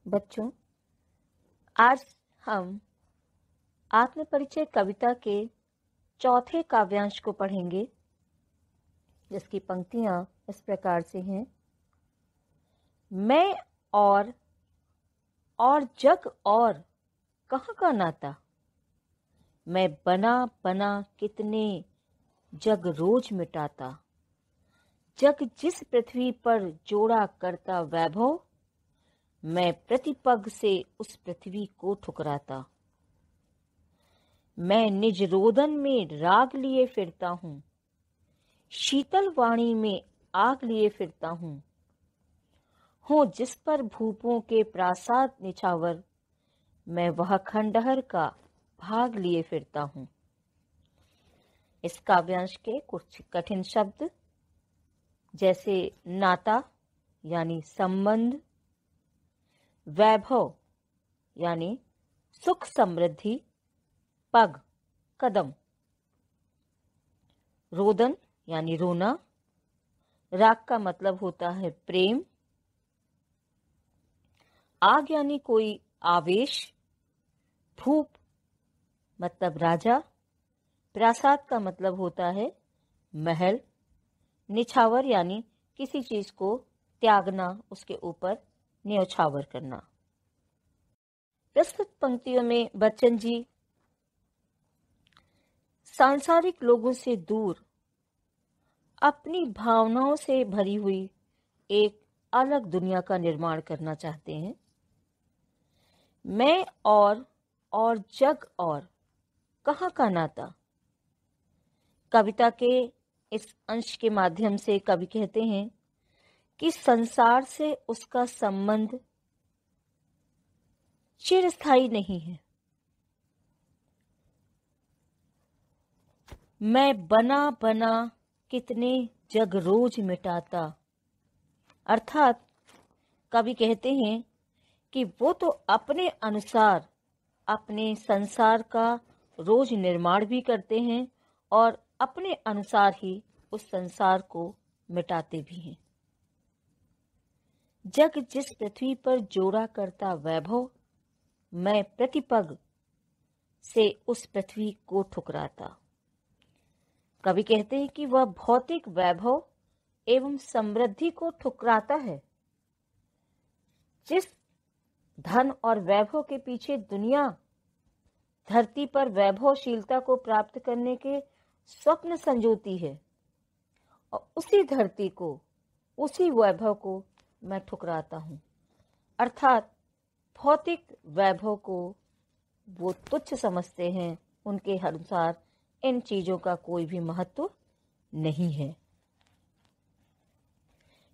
बच्चों, आज हम आत्मपरिचय कविता के चौथे काव्यांश को पढ़ेंगे, जिसकी पंक्तियां इस प्रकार से हैं। मैं और जग और कहाँ का नाता, मैं बना बना कितने जग रोज मिटाता, जग जिस पृथ्वी पर जोड़ा करता वैभव, मैं प्रतिपग से उस पृथ्वी को ठुकराता। मैं निज रोदन में राग लिए फिरता हूँ, शीतल वाणी में आग लिए फिरता हूँ। हो जिस पर भूपों के प्रासाद निछावर, मैं वह खंडहर का भाग लिए फिरता हूँ। इस काव्यांश के कुछ कठिन शब्द जैसे नाता यानी संबंध, वैभव यानी सुख समृद्धि, पग कदम, रोदन यानी रोना, राग का मतलब होता है प्रेम, आग यानी कोई आवेश, भूप मतलब राजा, प्रासाद का मतलब होता है महल, निछावर यानी किसी चीज को त्यागना, उसके ऊपर न्यौछावर करना। प्रस्तुत पंक्तियों में बच्चन जी सांसारिक लोगों से दूर अपनी भावनाओं से भरी हुई एक अलग दुनिया का निर्माण करना चाहते हैं। मैं और जग और कहाँ का नाता, कविता के इस अंश के माध्यम से कवि कहते हैं कि संसार से उसका संबंध चिरस्थायी नहीं है। मैं बना बना कितने जग रोज मिटाता, अर्थात कवि कहते हैं कि वो तो अपने अनुसार अपने संसार का रोज निर्माण भी करते हैं और अपने अनुसार ही उस संसार को मिटाते भी हैं। जग जिस पृथ्वी पर जोड़ा करता वैभव, मैं प्रतिपग से उस पृथ्वी को ठुकराता। कवि कहते हैं कि वह भौतिक वैभव एवं समृद्धि को ठुकराता है। जिस धन और वैभव के पीछे दुनिया धरती पर वैभवशीलता को प्राप्त करने के स्वप्न संजोती है, और उसी धरती को, उसी वैभव को मैं ठुकराता हूँ। अर्थात भौतिक वैभव को वो तुच्छ समझते हैं, उनके अनुसार इन चीजों का कोई भी महत्व नहीं है।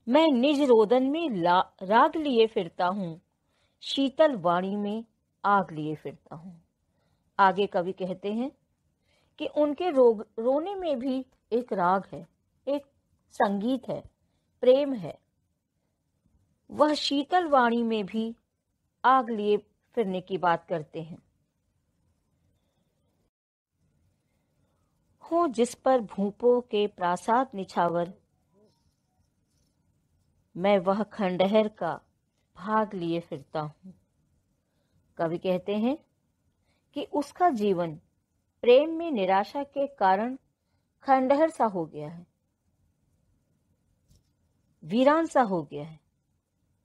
मैं निज रोदन में राग लिए फिरता हूँ, शीतल वाणी में आग लिए फिरता हूँ। आगे कवि कहते हैं कि उनके रोने में भी एक राग है, एक संगीत है, प्रेम है। वह शीतल वाणी में भी आग लिए फिरने की बात करते हैं। हो जिस पर भूपों के प्रासाद निछावर, मैं वह खंडहर का भाग लिए फिरता हूँ। कवि कहते हैं कि उसका जीवन प्रेम में निराशा के कारण खंडहर सा हो गया है, वीरान सा हो गया है।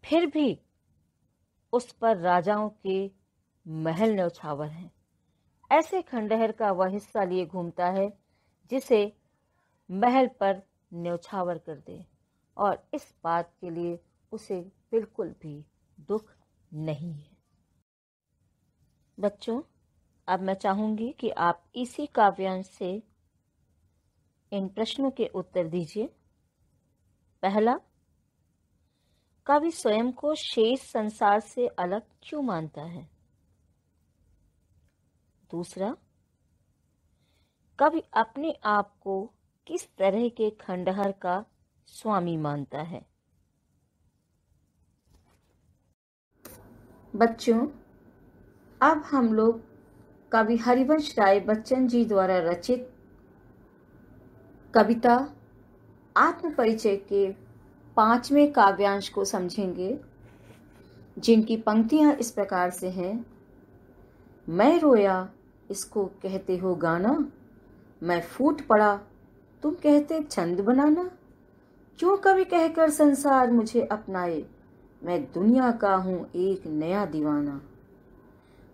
फिर भी उस पर राजाओं के महल न्यौछावर हैं। ऐसे खंडहर का वह हिस्सा लिए घूमता है जिसे महल पर न्यौछावर कर दे, और इस बात के लिए उसे बिल्कुल भी दुख नहीं है। बच्चों, अब मैं चाहूंगी कि आप इसी काव्यांश से इन प्रश्नों के उत्तर दीजिए। पहला, कवि स्वयं को शेष संसार से अलग क्यों मानता है? दूसरा, कवि अपने आप को किस तरह के खंडहर का स्वामी मानता है? बच्चों, अब हम लोग कवि हरिवंश राय बच्चन जी द्वारा रचित कविता आत्मपरिचय के 5वें काव्यांश को समझेंगे, जिनकी पंक्तियां इस प्रकार से हैं। मैं रोया इसको कहते हो गाना, मैं फूट पड़ा तुम कहते छंद बनाना। क्यों कभी कहकर संसार मुझे अपनाए, मैं दुनिया का हूँ एक नया दीवाना।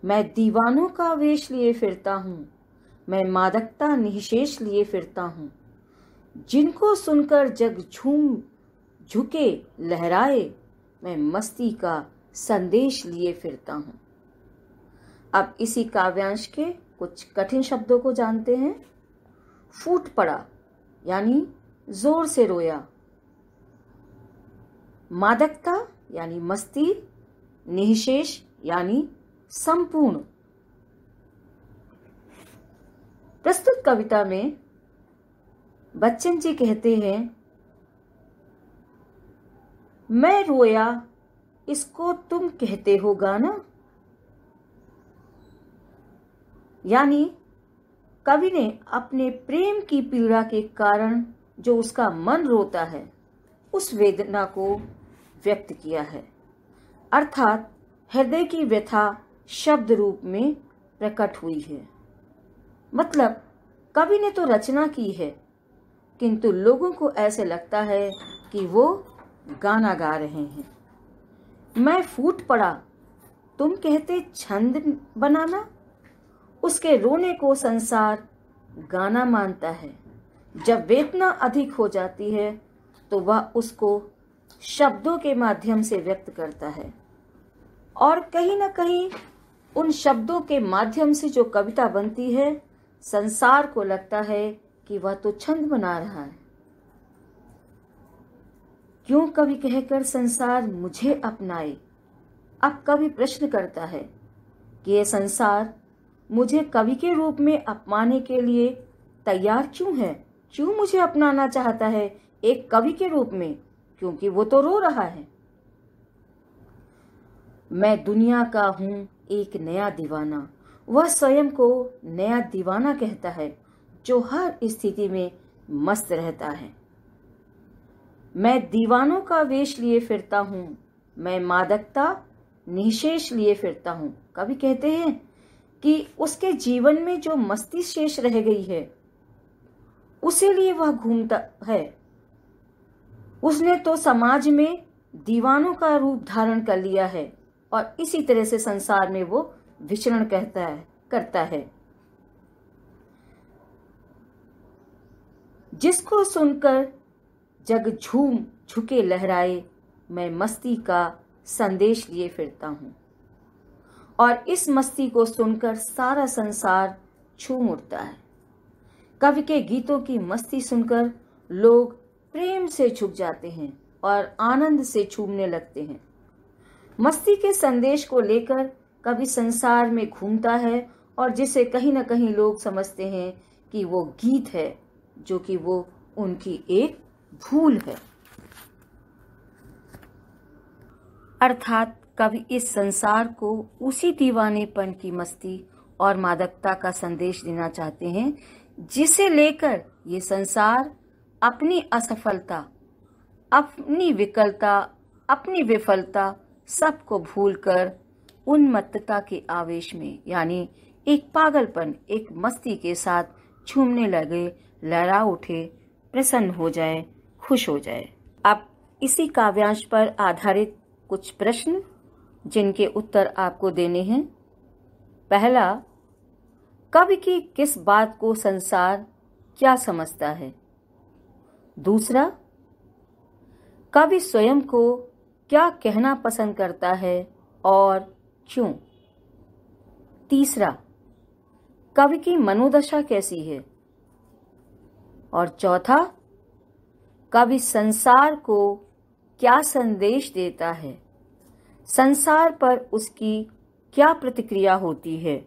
मैं दीवानों का वेश लिए फिरता हूँ, मैं मादकता निःशेष लिए फिरता हूँ। जिनको सुनकर जग झूम झुके लहराए, मैं मस्ती का संदेश लिए फिरता हूँ। अब इसी काव्यांश के कुछ कठिन शब्दों को जानते हैं। फूट पड़ा यानी जोर से रोया, मादकता यानी मस्ती, निःशेष यानी संपूर्ण। प्रस्तुत कविता में बच्चन जी कहते हैं, मैं रोया इसको तुम कहते हो गाना। यानी कवि ने अपने प्रेम की पीड़ा के कारण जो उसका मन रोता है, उस वेदना को व्यक्त किया है। अर्थात हृदय की व्यथा शब्द रूप में प्रकट हुई है। मतलब कवि ने तो रचना की है, किंतु लोगों को ऐसे लगता है कि वो गाना गा रहे हैं। मैं फूट पड़ा तुम कहते छंद बनाना। उसके रोने को संसार गाना मानता है। जब वेदना अधिक हो जाती है तो वह उसको शब्दों के माध्यम से व्यक्त करता है, और कहीं ना कहीं उन शब्दों के माध्यम से जो कविता बनती है, संसार को लगता है कि वह तो छंद बना रहा है। क्यों कवि कहकर संसार मुझे अपनाए। अब कवि प्रश्न करता है कि यह संसार मुझे कवि के रूप में अपनाने के लिए तैयार क्यों है, क्यों मुझे अपनाना चाहता है एक कवि के रूप में, क्योंकि वो तो रो रहा है। मैं दुनिया का हूं एक नया दीवाना। वह स्वयं को नया दीवाना कहता है जो हर स्थिति में मस्त रहता है। मैं दीवानों का वेश लिए फिरता हूं, मैं मादकता निःशेष लिए फिरता हूं। कवि कहते हैं कि उसके जीवन में जो मस्ती शेष रह गई है, उसे लिए वह घूमता है। उसने तो समाज में दीवानों का रूप धारण कर लिया है, और इसी तरह से संसार में वो विचरण करता है। जिसको सुनकर जग झूम झुके लहराए, मैं मस्ती का संदेश लिए फिरता हूं। और इस मस्ती को सुनकर सारा संसार झूम उठता है। कवि के गीतों की मस्ती सुनकर लोग प्रेम से झुक जाते हैं और आनंद से झूमने लगते हैं। मस्ती के संदेश को लेकर कवि संसार में घूमता है, और जिसे कहीं ना कहीं लोग समझते हैं कि वो गीत है, जो कि वो उनकी एक भूल है। अर्थात कवि इस संसार को उसी दीवानेपन की मस्ती और मादकता का संदेश देना चाहते हैं, जिसे लेकर ये संसार अपनी असफलता, अपनी विकलता, अपनी विफलता सबको भूलकर उन्मत्तता के आवेश में, यानी एक पागलपन, एक मस्ती के साथ झूमने लगे, लहरा उठे, प्रसन्न हो जाए, खुश हो जाए। अब इसी काव्यांश पर आधारित कुछ प्रश्न जिनके उत्तर आपको देने हैं। पहला, कवि की किस बात को संसार क्या समझता है। दूसरा, कवि स्वयं को क्या कहना पसंद करता है और क्यों। तीसरा, कवि की मनोदशा कैसी है। और चौथा, कवि संसार को क्या संदेश देता है, संसार पर उसकी क्या प्रतिक्रिया होती है।